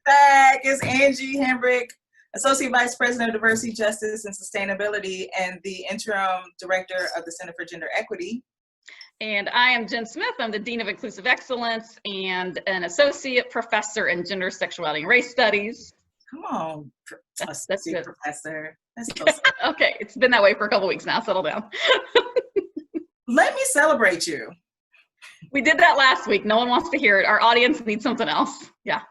back. It's Angie Hambrick, Associate Vice President of Diversity, Justice, and Sustainability, and the Interim Director of the Center for Gender Equity. And I am Jen Smith. I'm the Dean of Inclusive Excellence and an Associate Professor in Gender, Sexuality, and Race Studies. Come on, That's Associate good. Professor. That's so Okay, it's been that way for a couple weeks now. Settle down. Let me celebrate you. We did that last week. No one wants to hear it. Our audience needs something else. Yeah.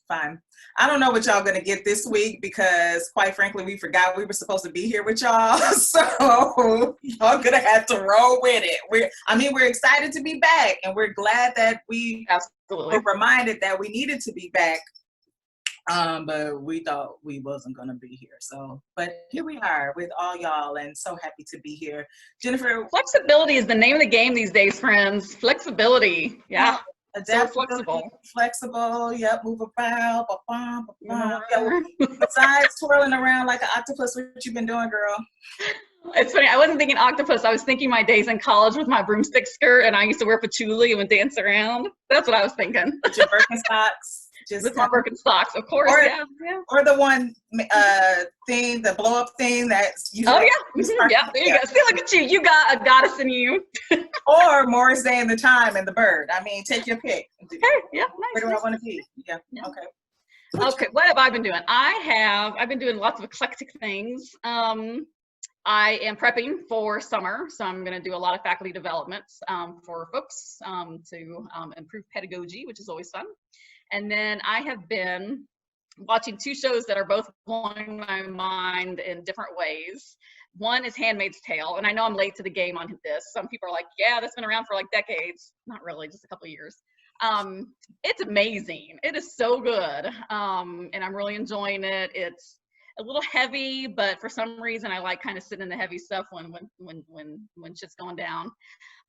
Fine. I don't know what y'all gonna get this week because, quite frankly, we forgot we were supposed to be here with y'all. So y'all gonna have to roll with it. We're excited to be back, and we're glad that we Absolutely. were reminded that we needed to be back. But we thought we wasn't gonna be here. So, but here we are with all y'all, and so happy to be here. Jennifer. Flexibility is the name of the game these days, friends. Flexibility. Yeah. So flexible, yep, move about, besides twirling around like an octopus, what you been doing, girl? It's funny, I wasn't thinking octopus, I was thinking my days in college with my broomstick skirt, and I used to wear patchouli and would dance around. That's what I was thinking. With your Birkenstocks. With my Birkenstocks, of course, yeah. Or the one thing, the blow up thing that's yeah, there you go. See, look at you. You got a goddess in you. Or Morris Day and the Time and the Bird. I mean, take your pick. Okay, yeah, nice. Where do I want to be? Yeah. Okay. Okay, what have I been doing? I've been doing lots of eclectic things. I am prepping for summer, so I'm going to do a lot of faculty developments for folks to improve pedagogy, which is always fun. And then I have been watching two shows that are both blowing my mind in different ways. One is Handmaid's Tale, and I know I'm late to the game on this. Some people are like, yeah, that's been around for like decades. Not really, just a couple of years. It's amazing. It is so good, and I'm really enjoying it. It's a little heavy, but for some reason I like kind of sitting in the heavy stuff when shit's going down.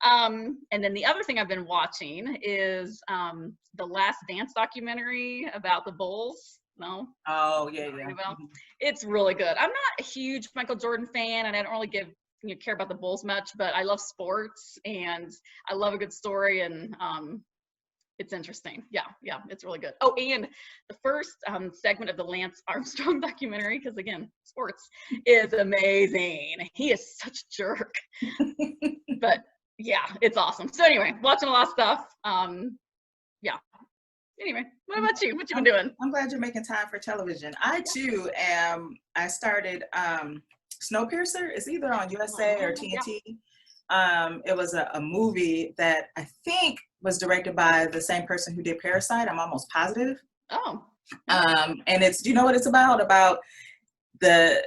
And then the other thing I've been watching is the Last Dance documentary about the Bulls. No? Oh, yeah. It's really good. I'm not a huge Michael Jordan fan, and I don't really care about the Bulls much, but I love sports and I love a good story, and it's interesting. Yeah, it's really good. Oh, and the first segment of the Lance Armstrong documentary, because again, sports, is amazing. He is such a jerk. But yeah, it's awesome. So anyway, watching a lot of stuff. Yeah. Anyway, what about you? What you been doing? I'm glad you're making time for television. I too I started Snowpiercer. It's either on USA or TNT. Yeah. It was a movie that I think was directed by the same person who did Parasite. I'm almost positive. Oh. And it's, do you know what it's about? About the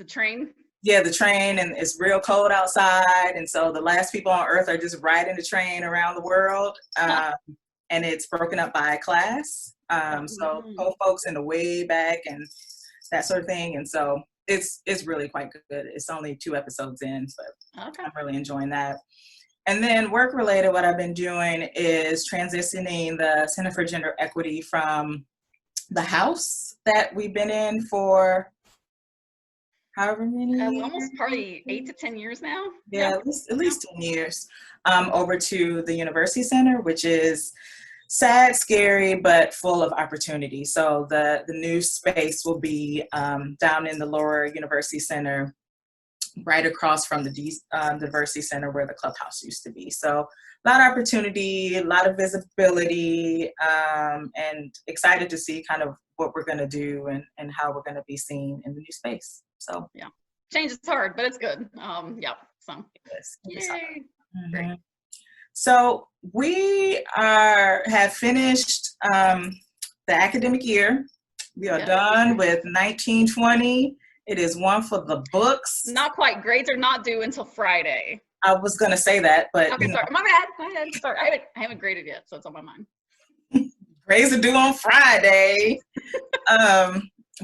train? Yeah, the train, and it's real cold outside, and so the last people on Earth are just riding the train around the world. And it's broken up by class. So old folks in the way back and that sort of thing. And so it's really quite good. It's only 2 episodes in, but okay. I'm really enjoying that. And then work related, what I've been doing is transitioning the Center for Gender Equity from the house that we've been in for however many years? Almost probably 8 to 10 years now. Yeah, at least 10 years, over to the University Center, which is sad, scary, but full of opportunity. So the new space will be down in the lower University Center, right across from the Diversity Center where the clubhouse used to be. So a lot of opportunity, a lot of visibility, and excited to see kind of what we're going to do and how we're going to be seen in the new space. So yeah, change is hard, but it's good. Yeah, so yay. Great. So we have finished the academic year. We are done with 1920. It is one for the books. Not quite. Grades are not due until Friday. I was going to say that, but okay, sorry. My bad. Go ahead. Sorry, I haven't graded yet, so it's on my mind. Grades are due on Friday.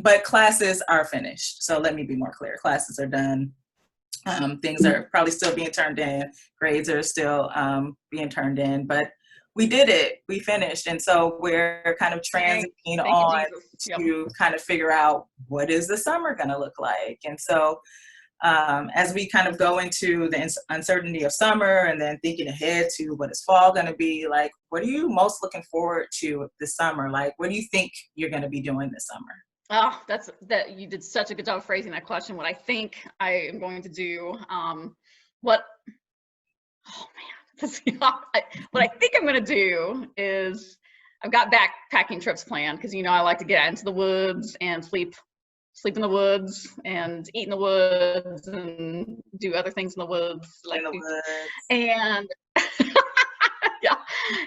But classes are finished. So let me be more clear. Classes are done. Things are probably still being turned in. Grades are still being turned in, but we did it. We finished. And so we're kind of transitioning on to kind of figure out what is the summer going to look like. And so as we kind of go into the uncertainty of summer and then thinking ahead to what is fall going to be, like, what are you most looking forward to this summer? Like, what do you think you're going to be doing this summer? Oh, you did such a good job of phrasing that question. What I think I am going to do, oh man, what I think I'm going to do is I've got backpacking trips planned because, I like to get out into the woods and sleep in the woods and eat in the woods and do other things in the woods. And yeah.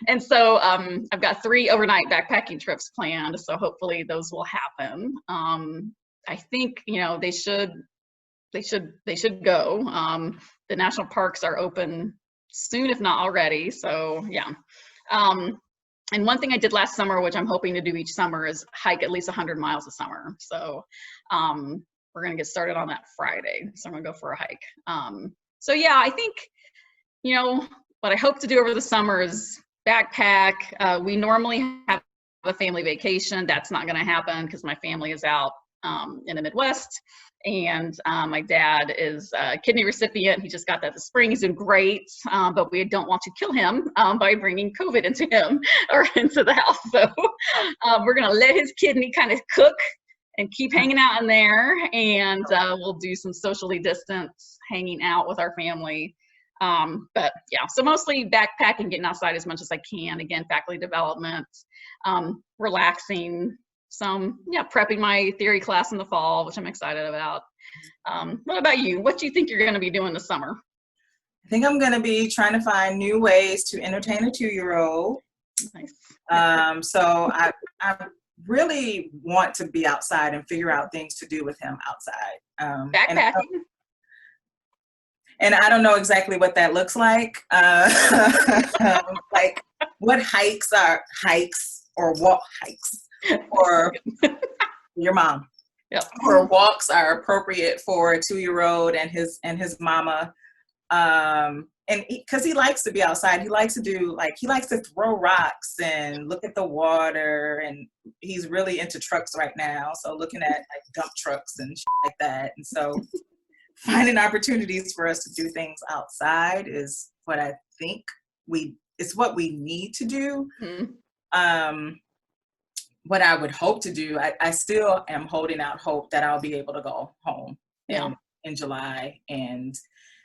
And so I've got 3 overnight backpacking trips planned. So hopefully those will happen. I think, they should go. The national parks are open soon, if not already. So yeah. And one thing I did last summer, which I'm hoping to do each summer, is hike at least 100 miles a summer. So we're going to get started on that Friday. So I'm going to go for a hike. So yeah, I think, what I hope to do over the summer is backpack. We normally have a family vacation. That's not going to happen because my family is out in the Midwest. And my dad is a kidney recipient. He just got that this spring. He's doing great, but we don't want to kill him by bringing COVID into him or into the house. So we're going to let his kidney kind of cook and keep hanging out in there. And we'll do some socially distance hanging out with our family. But yeah, so mostly backpacking, getting outside as much as I can. Again, faculty development, relaxing. Prepping my theory class in the fall, which I'm excited about. What about you? What do you think you're going to be doing this summer? I think I'm going to be trying to find new ways to entertain a 2-year-old. Nice. So I really want to be outside and figure out things to do with him outside. Backpacking. And I don't know exactly what that looks like. Like what hikes or walk hikes or your mom. Yep. Or walks are appropriate for a 2-year-old and his mama. And because he likes to be outside, he likes to throw rocks and look at the water, and he's really into trucks right now. So looking at like dump trucks and shit like that. And so finding opportunities for us to do things outside is what I think it's what we need to do. Mm-hmm. What I would hope to do, I still am holding out hope that I'll be able to go home in July and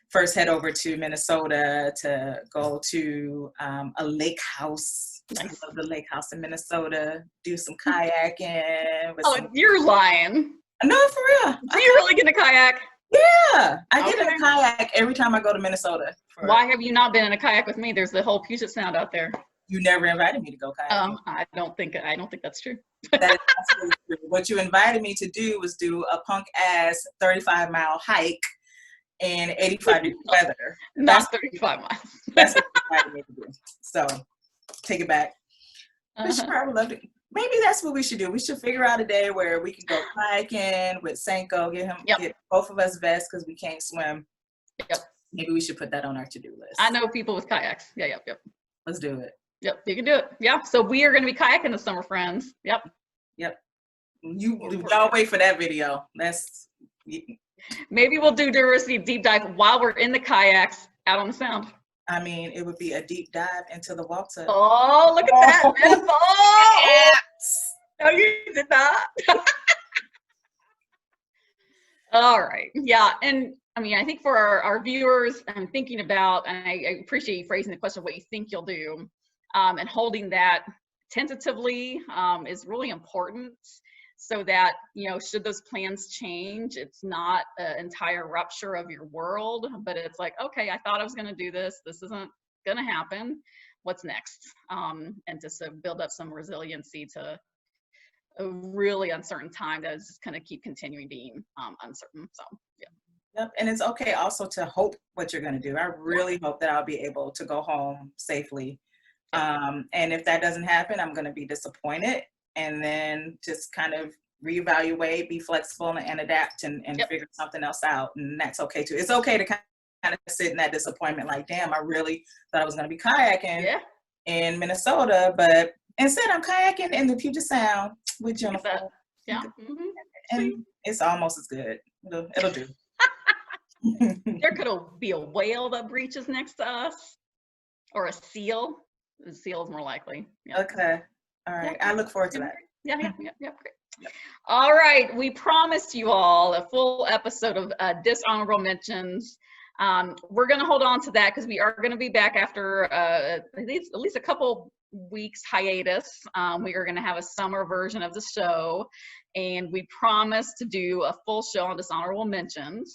first head over to Minnesota to go to a lake house. Nice. I love the lake house in Minnesota, do some kayaking. You're lying. No, for real. So you're really getting a kayak? Yeah, I get in a kayak every time I go to Minnesota. Why have you not been in a kayak with me? There's the whole Puget Sound out there. You never invited me to go kayaking. I don't think that's true. That is absolutely true. What you invited me to do was do a punk ass 35-mile hike in 85-degree weather. Not 35 miles. That's what you invited me to do. So take it back. Sure, I would love to. Maybe that's what we should do. We should figure out a day where we can go kayaking with Senko, get both of us vests because we can't swim. Yep. Maybe we should put that on our to-do list. I know people with kayaks. Yep. Let's do it. Yep, you can do it. Yeah, so we are going to be kayaking this summer, friends. Yep. Y'all wait for that video. Maybe we'll do diversity deep dive while we're in the kayaks out on the Sound. I mean, it would be a deep dive into the water. Oh, look at that. Yes. No, you did not. All right. Yeah. And I mean, I think for our viewers, I'm thinking about, and I appreciate you phrasing the question of what you think you'll do, and holding that tentatively is really important so that, should those plans change, it's not an entire rupture of your world, but it's like, okay, I thought I was going to do this. This isn't going to happen. What's next? And just to build up some resiliency to a really uncertain time that is just going to keep continuing being uncertain. So, yeah. Yep. And it's okay also to hope what you're going to do. I really hope that I'll be able to go home safely. And if that doesn't happen, I'm going to be disappointed, and then just kind of reevaluate, be flexible and adapt and figure something else out. And that's okay too. It's okay to kind of sit in that disappointment. Like, damn, I really thought I was going to be kayaking in Minnesota, but instead I'm kayaking in the Puget Sound with Jennifer. Yeah. Mm-hmm. And it's almost as good. It'll do. There could be a whale that breaches next to us, or a seal. The seal is more likely. Yeah. Okay. All right. I look forward to that. Yeah, great. Yep. All right, we promised you all a full episode of dishonorable mentions. We're going to hold on to that because we are going to be back after at least a couple weeks hiatus. We are going to have a summer version of the show, and we promise to do a full show on dishonorable mentions.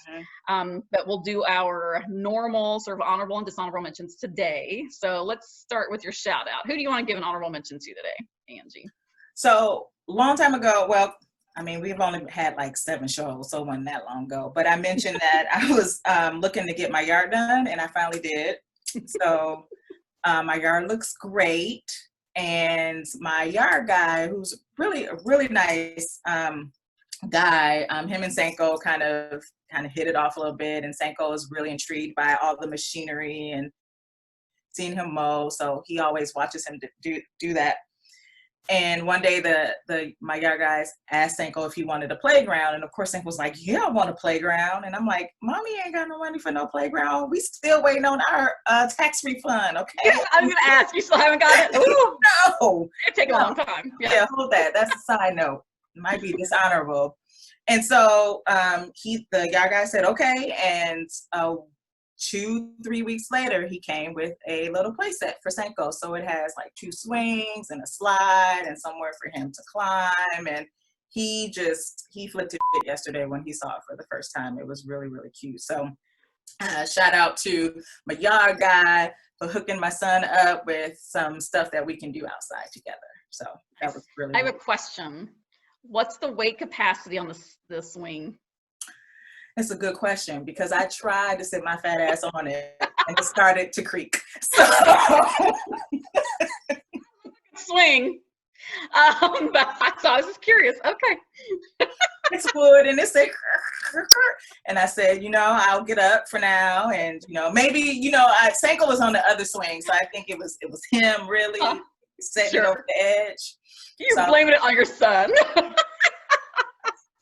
But we'll do our normal sort of honorable and dishonorable mentions today. So let's start with your shout out. Who do you want to give an honorable mention to today, Angie? So long time ago, well, I mean, we've only had like 7 shows, so it wasn't that long ago. But I mentioned that I was looking to get my yard done, and I finally did. So my yard looks great, and my yard guy, who's really a really nice guy, him and Sanko kind of hit it off a little bit, and Sanko is really intrigued by all the machinery and seeing him mow. So he always watches him do that. And one day my yard guys asked Sanko if he wanted a playground. And of course Sanko was like, yeah, I want a playground. And I'm like, Mommy ain't got no money for no playground. We still waiting on our tax refund, okay? Yeah, I was gonna ask, you still haven't got it? Ooh, no. It take a long time. Yeah, hold that. That's a side note. It might be dishonorable. And so the yard guy said, okay. And 2-3 weeks later, he came with a little play set for Sanko. So it has like 2 swings and a slide and somewhere for him to climb. And he flipped it yesterday when he saw it for the first time. It was really, really cute. So shout out to my yard guy for hooking my son up with some stuff that we can do outside together. So that was really I have a question. What's the weight capacity on the swing? That's a good question, because I tried to sit my fat ass on it and it started to creak. So swing. But I was just curious. Okay. It's wood and it said, and I said, I'll get up for now, and maybe Sanko was on the other swing, so I think it was him really setting it over the edge. You're blaming it on your son.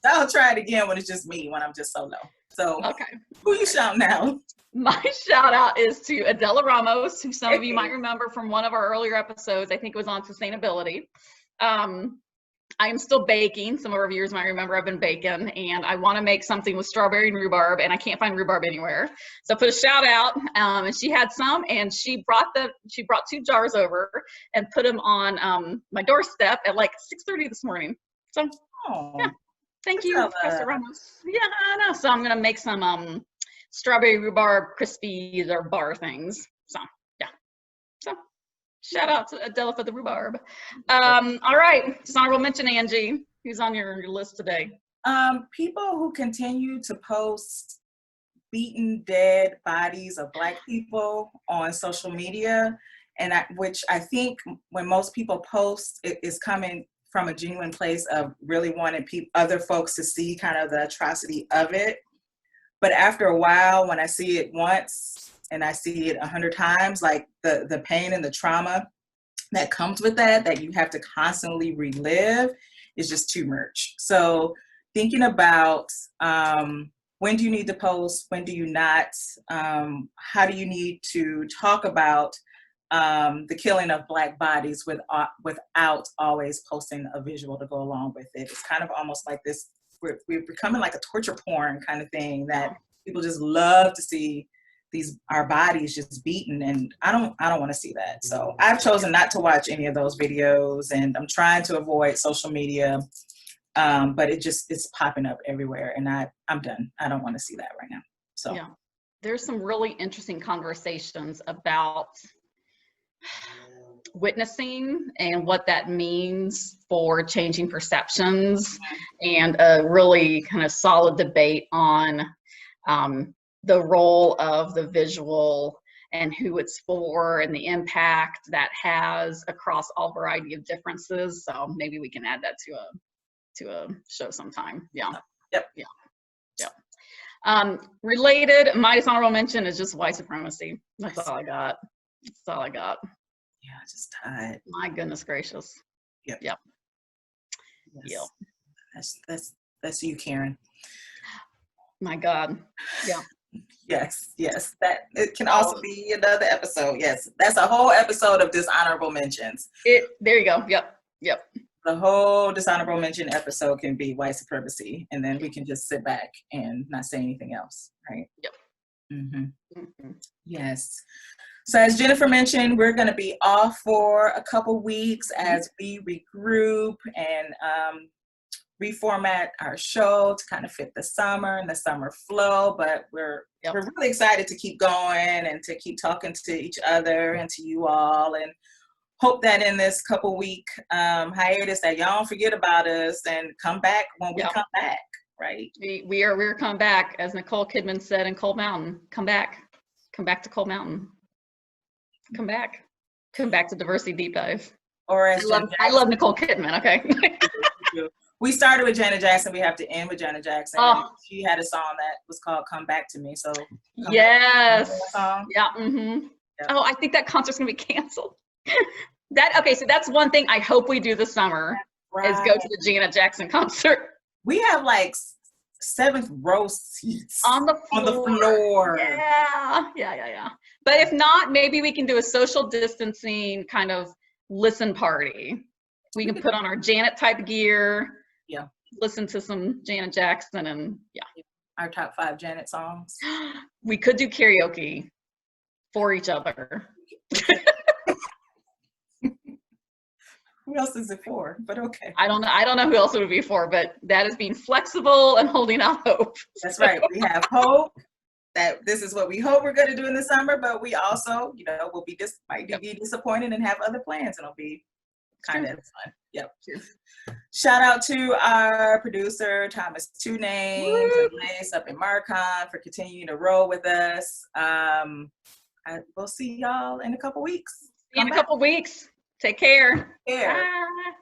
I'll try it again when it's just me, when I'm just solo. So, okay. Who you shouting out? My shout out is to Adela Ramos, who some of you might remember from one of our earlier episodes. I think it was on sustainability. I am still baking. Some of our viewers might remember I've been baking, and I want to make something with strawberry and rhubarb, and I can't find rhubarb anywhere. So I put a shout out, and she had some, and she brought 2 jars over and put them on my doorstep at like 6:30 this morning. So, yeah. Thank you, Professor Ramos. Yeah, I know. So I'm going to make some strawberry rhubarb crispies or bar things. So, yeah. So, shout out to Adela for the rhubarb. All right. Dishonorable mention, Angie. Who's on your list today? People who continue to post beaten, dead bodies of Black people on social media, and which I think when most people post, it is coming from a genuine place of really wanting other folks to see kind of the atrocity of it. But after a while, when I see it once and I see it 100 times, like the pain and the trauma that comes with that you have to constantly relive is just too much. So thinking about when do you need to post, when do you not, how do you need to talk about the killing of Black bodies without always posting a visual to go along with it. It's kind of almost like this, we're becoming like a torture porn kind of thing, that people just love to see our bodies just beaten, and I don't want to see that. So I've chosen not to watch any of those videos, and I'm trying to avoid social media, but it's popping up everywhere, and I'm done. I don't want to see that right now. So yeah, there's some really interesting conversations about witnessing and what that means for changing perceptions, and a really kind of solid debate on the role of the visual and who it's for and the impact that has across all variety of differences. So maybe we can add that to a show sometime. Yeah. Yep. Yeah. Related, my dishonorable mention is just white supremacy. That's all I got. Yeah, just tired. My goodness gracious. Yep. Yes. That's you, Karen. My God. Yeah. Yes, yes. That it can also be another episode. Yes, that's a whole episode of dishonorable mentions. There you go. Yep. The whole dishonorable mention episode can be white supremacy, and then we can just sit back and not say anything else, right? Yep. Yes. So as Jennifer mentioned, we're going to be off for a couple weeks as we regroup and reformat our show to kind of fit the summer and the summer flow. But we're really excited to keep going and to keep talking to each other and to you all, and hope that in this couple week hiatus that y'all don't forget about us and come back when we come back, right? We're come back, as Nicole Kidman said in Cold Mountain. Come back to Cold Mountain. Come back to Diversity Deep Dive. Or as I love Nicole Kidman. Okay. We started with Janet Jackson. We have to end with Janet Jackson. Oh. She had a song that was called "Come Back to Me." So yes, song? Yeah. Oh, I think that concert's gonna be canceled. So that's one thing I hope we do this summer is go to the Janet Jackson concert. We have like 7th row seats on the floor. Yeah. But if not, maybe we can do a social distancing kind of listen party. We can put on our Janet type gear. Yeah. Listen to some Janet Jackson and our top 5 Janet songs. We could do karaoke for each other. Who else is it for? But okay. I don't know who else it would be for, but that is being flexible and holding out hope. That's right. We have hope that this is what we hope we're going to do in the summer, but we also, will be might be disappointed and have other plans, and it'll be kind of fun. Yep. Shout out to our producer, Thomas Two Names, and Lace up in Marcon for continuing to roll with us. We'll see y'all in a couple weeks. See you in a couple weeks. Take care. Bye.